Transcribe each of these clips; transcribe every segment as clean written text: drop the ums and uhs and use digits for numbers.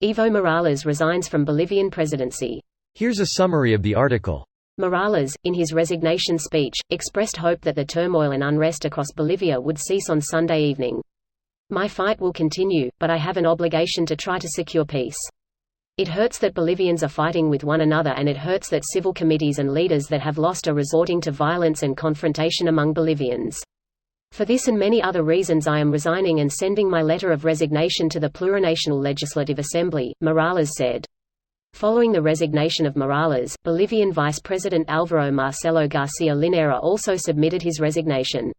Evo Morales resigns from Bolivian presidency. Here's a summary of the article. Morales, in his resignation speech, expressed hope that the turmoil and unrest across Bolivia would cease on Sunday evening. "My fight will continue, but I have an obligation to try to secure peace. It hurts that Bolivians are fighting with one another, and it hurts that civil committees and leaders that have lost are resorting to violence and confrontation among Bolivians. For this and many other reasons I am resigning and sending my letter of resignation to the Plurinational Legislative Assembly," Morales said. Following the resignation of Morales, Bolivian Vice President Álvaro Marcelo García Linera also submitted his resignation.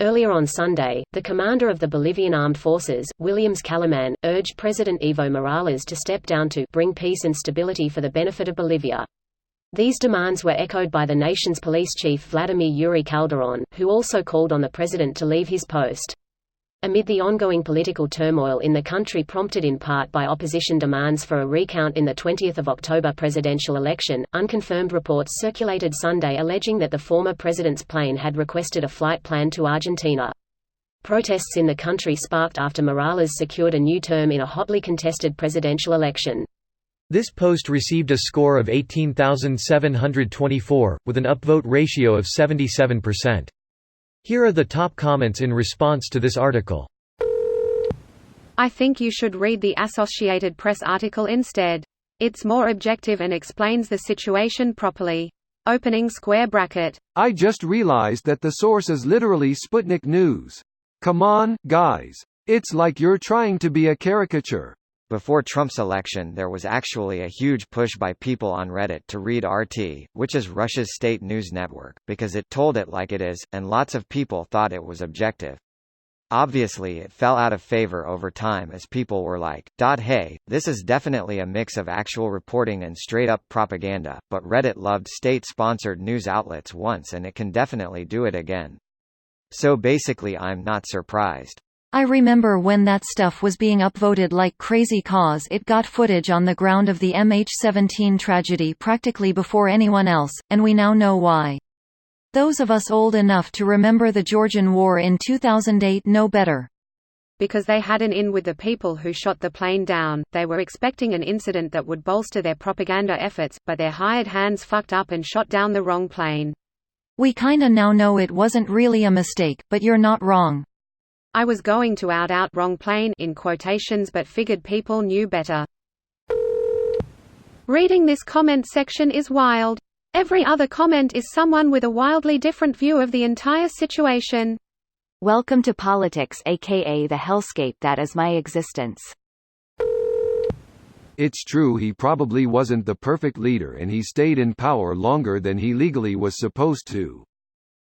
Earlier on Sunday, the commander of the Bolivian Armed Forces, Williams Calamán, urged President Evo Morales to step down to bring peace and stability for the benefit of Bolivia. These demands were echoed by the nation's police chief Vladimir Yuri Calderón, who also called on the president to leave his post. Amid the ongoing political turmoil in the country, prompted in part by opposition demands for a recount in the 20th of October presidential election, unconfirmed reports circulated Sunday alleging that the former president's plane had requested a flight plan to Argentina. Protests in the country sparked after Morales secured a new term in a hotly contested presidential election. This post received a score of 18,724, with an upvote ratio of 77%. Here are the top comments in response to this article. "I think you should read the Associated Press article instead. It's more objective and explains the situation properly. Opening square bracket. I just realized that the source is literally Sputnik News. Come on, guys. It's like you're trying to be a caricature." Before Trump's election, there was actually a huge push by people on Reddit to read RT, which is Russia's state news network, because it told it like it is, and lots of people thought it was objective. Obviously it fell out of favor over time as people were like, "Hey, this is definitely a mix of actual reporting and straight-up propaganda," but Reddit loved state-sponsored news outlets once and it can definitely do it again. So basically I'm not surprised. I remember when that stuff was being upvoted like crazy cause it got footage on the ground of the MH17 tragedy practically before anyone else, and we now know why. Those of us old enough to remember the Georgian War in 2008 know better. Because they had an in with the people who shot the plane down, they were expecting an incident that would bolster their propaganda efforts, but their hired hands fucked up and shot down the wrong plane. We kinda now know it wasn't really a mistake, but you're not wrong. I was going to out wrong plane in quotations but figured people knew better. Reading this comment section is wild. Every other comment is someone with a wildly different view of the entire situation. Welcome to politics, aka the hellscape that is my existence. It's true he probably wasn't the perfect leader and he stayed in power longer than he legally was supposed to.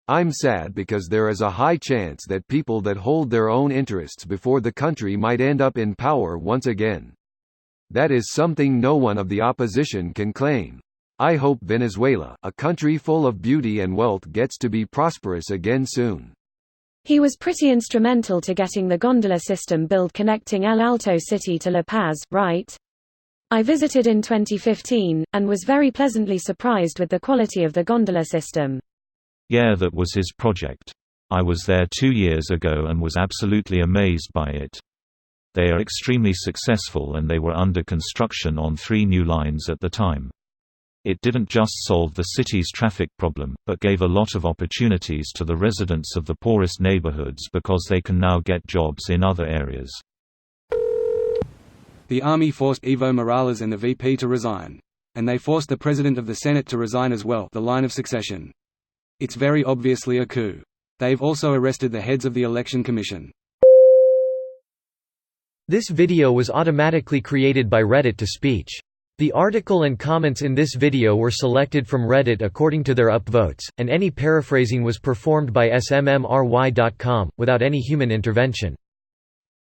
I'm sad because there is a high chance that people that hold their own interests before the country might end up in power once again. That is something no one of the opposition can claim. I hope Venezuela, a country full of beauty and wealth, gets to be prosperous again soon. He was pretty instrumental to getting the gondola system built connecting El Alto City to La Paz, right? I visited in 2015, and was very pleasantly surprised with the quality of the gondola system. Yeah, that was his project. I was there 2 years ago and was absolutely amazed by it. They are extremely successful and they were under construction on 3 new lines at the time. It didn't just solve the city's traffic problem, but gave a lot of opportunities to the residents of the poorest neighborhoods because they can now get jobs in other areas. The army forced Evo Morales and the VP to resign. And they forced the President of the Senate to resign as well, the line of succession. It's very obviously a coup. They've also arrested the heads of the Election Commission. This video was automatically created by Reddit to speech. The article and comments in this video were selected from Reddit according to their upvotes, and any paraphrasing was performed by smmry.com, without any human intervention.